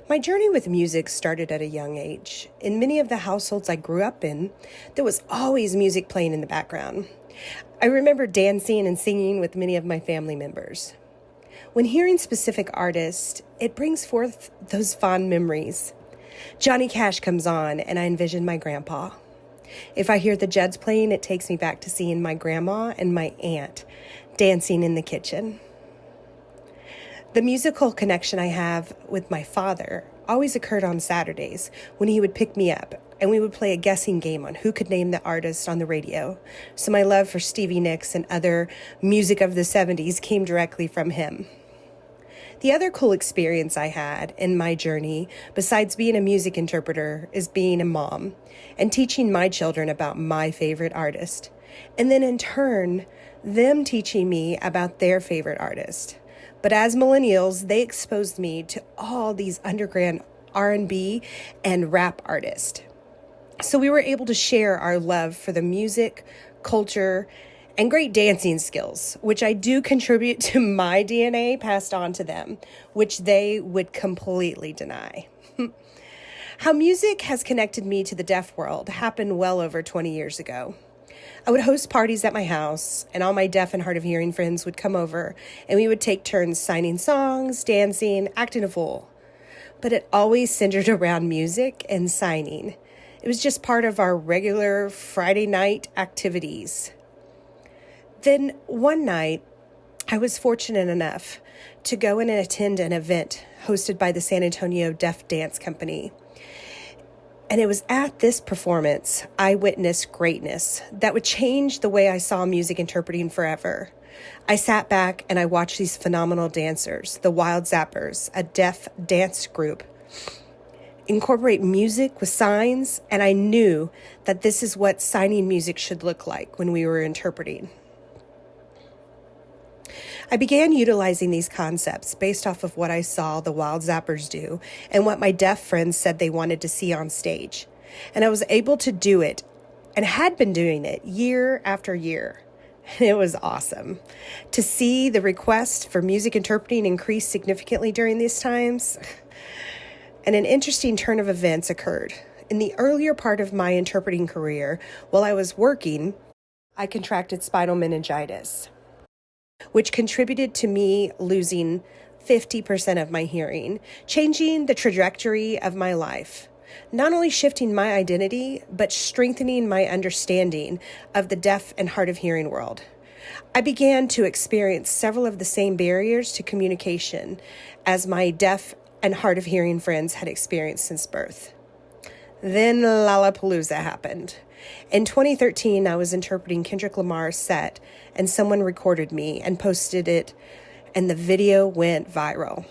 My journey with music started at a young age. In many of the households I grew up in, there was always music playing in the background. I remember dancing and singing with many of my family members. When hearing specific artists, it brings forth those fond memories. Johnny Cash comes on, and I envision my grandpa. If I hear the Judds playing, it takes me back to seeing my grandma and my aunt dancing in the kitchen. The musical connection I have with my father always occurred on Saturdays when he would pick me up and we would play a guessing game on who could name the artist on the radio. So my love for Stevie Nicks and other music of the 70s came directly from him. The other cool experience I had in my journey, besides being a music interpreter, is being a mom and teaching my children about my favorite artist. And then in turn, them teaching me about their favorite artist. But as millennials, they exposed me to all these underground R&B and rap artists. So we were able to share our love for the music, culture, and great dancing skills, which I do contribute to my DNA passed on to them, which they would completely deny. How music has connected me to the deaf world happened well over 20 years ago. I would host parties at my house, and all my deaf and hard of hearing friends would come over, and we would take turns signing songs, dancing, acting a fool. But it always centered around music and signing. It was just part of our regular Friday night activities. Then one night, I was fortunate enough to go in and attend an event hosted by the San Antonio Deaf Dance Company. And it was at this performance I witnessed greatness that would change the way I saw music interpreting forever. I sat back and I watched these phenomenal dancers, the Wild Zappers, a deaf dance group, incorporate music with signs, and I knew that this is what signing music should look like when we were interpreting. I began utilizing these concepts based off of what I saw the Wild Zappers do and what my deaf friends said they wanted to see on stage. And I was able to do it and had been doing it year after year. And it was awesome to see the request for music interpreting increase significantly during these times. And an interesting turn of events occurred. In the earlier part of my interpreting career, while I was working, I contracted spinal meningitis, which contributed to me losing 50% of my hearing, changing the trajectory of my life, not only shifting my identity, but strengthening my understanding of the deaf and hard of hearing world. I began to experience several of the same barriers to communication as my deaf and hard of hearing friends had experienced since birth. Then Lollapalooza happened. In 2013, I was interpreting Kendrick Lamar's set, and someone recorded me and posted it, and the video went viral.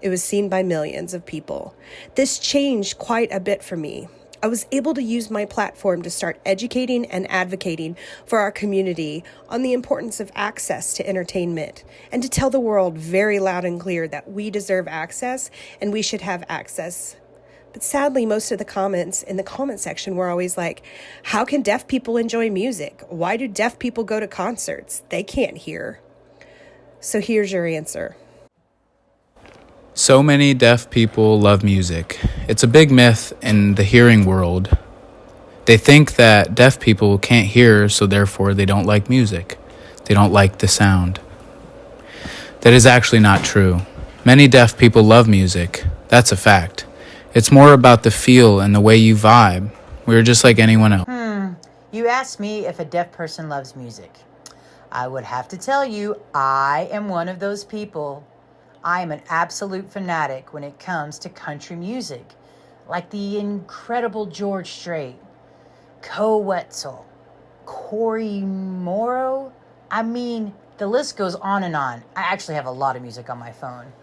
It was seen by millions of people. This changed quite a bit for me. I was able to use my platform to start educating and advocating for our community on the importance of access to entertainment and to tell the world very loud and clear that we deserve access and we should have access. But sadly, most of the comments in the comment section were always like, how can deaf people enjoy music? Why do deaf people go to concerts? They can't hear. So here's your answer. So many deaf people love music. It's a big myth in the hearing world. They think that deaf people can't hear, so therefore they don't like music. They don't like the sound. That is actually not true. Many deaf people love music. That's a fact. It's more about the feel and the way you vibe. We're just like anyone else. You asked me if a deaf person loves music. I would have to tell you, I am one of those people. I am an absolute fanatic when it comes to country music, like the incredible George Strait, Co Wetzel, Corey Morrow. I mean, the list goes on and on. I actually have a lot of music on my phone.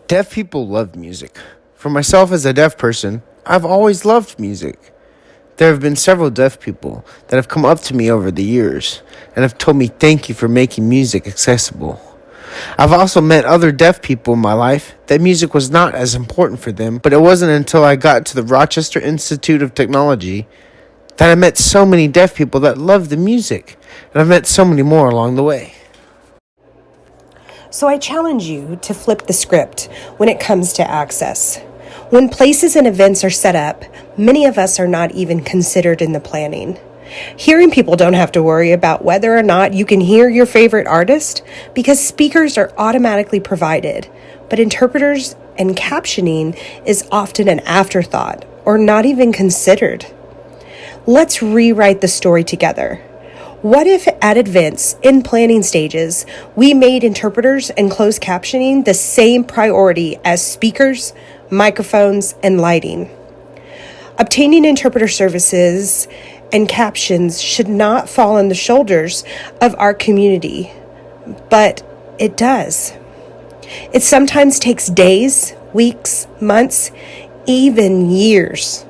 Deaf people love music. For myself as a deaf person, I've always loved music. There have been several deaf people that have come up to me over the years and have told me thank you for making music accessible. I've also met other deaf people in my life that music was not as important for them, but it wasn't until I got to the Rochester Institute of Technology that I met so many deaf people that love the music, and I've met so many more along the way. So I challenge you to flip the script when it comes to access. When places and events are set up, many of us are not even considered in the planning. Hearing people don't have to worry about whether or not you can hear your favorite artist because speakers are automatically provided, but interpreters and captioning is often an afterthought or not even considered. Let's rewrite the story together. What if at events in planning stages, we made interpreters and closed captioning the same priority as speakers, microphones, and lighting? Obtaining interpreter services and captions should not fall on the shoulders of our community, but it does. It sometimes takes days, weeks, months, even years.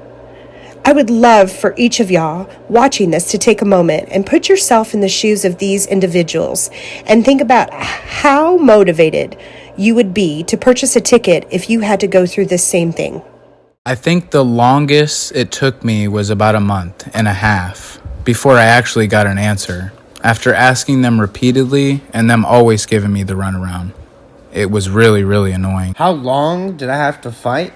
I would love for each of y'all watching this to take a moment and put yourself in the shoes of these individuals and think about how motivated you would be to purchase a ticket if you had to go through this same thing. I think the longest it took me was about a month and a half before I actually got an answer, after asking them repeatedly and them always giving me the runaround. It was really, really annoying. How long did I have to fight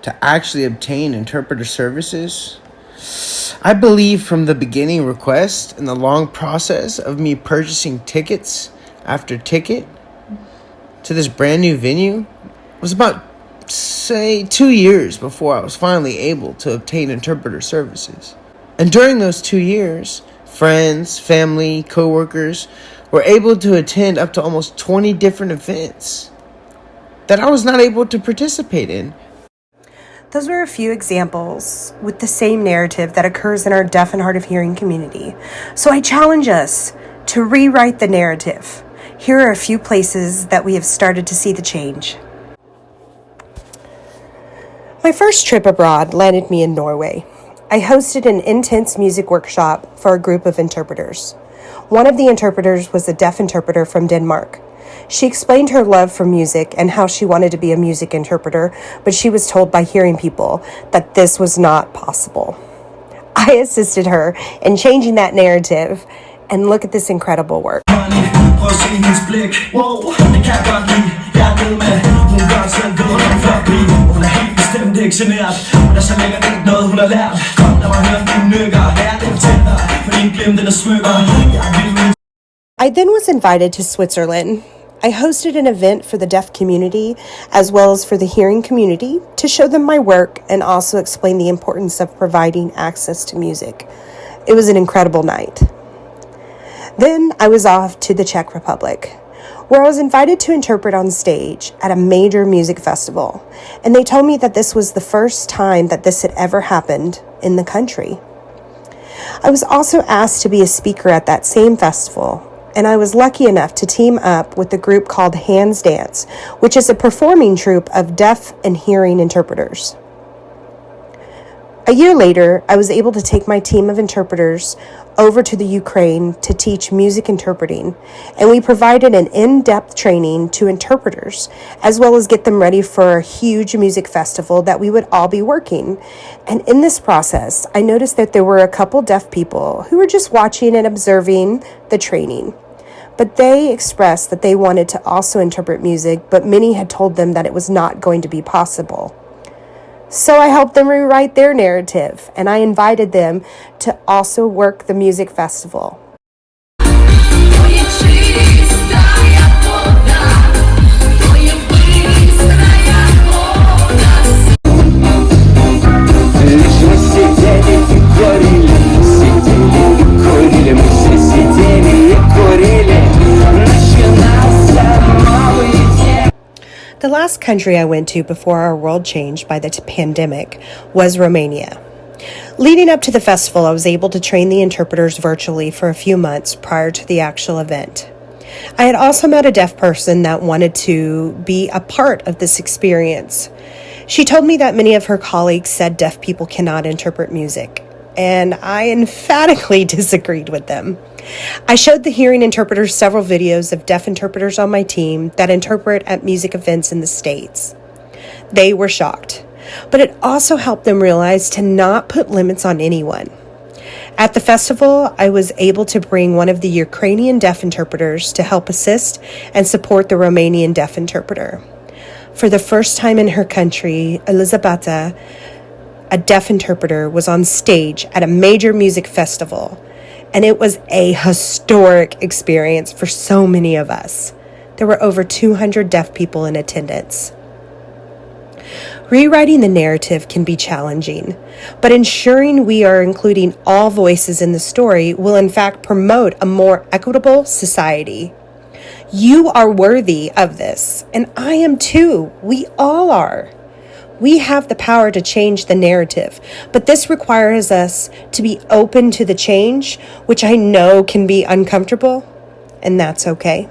to actually obtain interpreter services? I believe from the beginning request and the long process of me purchasing tickets after ticket to this brand new venue was about, say, 2 years before I was finally able to obtain interpreter services. And during those 2 years, friends, family, coworkers were able to attend up to almost 20 different events that I was not able to participate in. Those were a few examples with the same narrative that occurs in our deaf and hard of hearing community. So I challenge us to rewrite the narrative. Here are a few places that we have started to see the change. My first trip abroad landed me in Norway. I hosted an intense music workshop for a group of interpreters. One of the interpreters was a deaf interpreter from Denmark. She explained her love for music and how she wanted to be a music interpreter, but she was told by hearing people that this was not possible. I assisted her in changing that narrative, and look at this incredible work. I then was invited to Switzerland. I hosted an event for the deaf community as well as for the hearing community to show them my work and also explain the importance of providing access to music. It was an incredible night. Then I was off to the Czech Republic, where I was invited to interpret on stage at a major music festival, and they told me that this was the first time that this had ever happened in the country. I was also asked to be a speaker at that same festival, and I was lucky enough to team up with a group called Hands Dance, which is a performing troupe of deaf and hearing interpreters. A year later, I was able to take my team of interpreters over to the Ukraine to teach music interpreting, and we provided an in-depth training to interpreters, as well as get them ready for a huge music festival that we would all be working. And in this process, I noticed that there were a couple deaf people who were just watching and observing the training. But they expressed that they wanted to also interpret music, but many had told them that it was not going to be possible. So I helped them rewrite their narrative, and I invited them to also work the music festival. The last country I went to before our world changed by the pandemic was Romania. Leading up to the festival, I was able to train the interpreters virtually for a few months prior to the actual event. I had also met a deaf person that wanted to be a part of this experience. She told me that many of her colleagues said deaf people cannot interpret music, and I emphatically disagreed with them. I showed the hearing interpreters several videos of deaf interpreters on my team that interpret at music events in the States. They were shocked, but it also helped them realize to not put limits on anyone. At the festival, I was able to bring one of the Ukrainian deaf interpreters to help assist and support the Romanian deaf interpreter. For the first time in her country, Elizabeta, a deaf interpreter, was on stage at a major music festival, and it was a historic experience for so many of us. There were over 200 deaf people in attendance. Rewriting the narrative can be challenging, but ensuring we are including all voices in the story will in fact promote a more equitable society. You are worthy of this, and I am too. We all are. We have the power to change the narrative, but this requires us to be open to the change, which I know can be uncomfortable, and that's okay.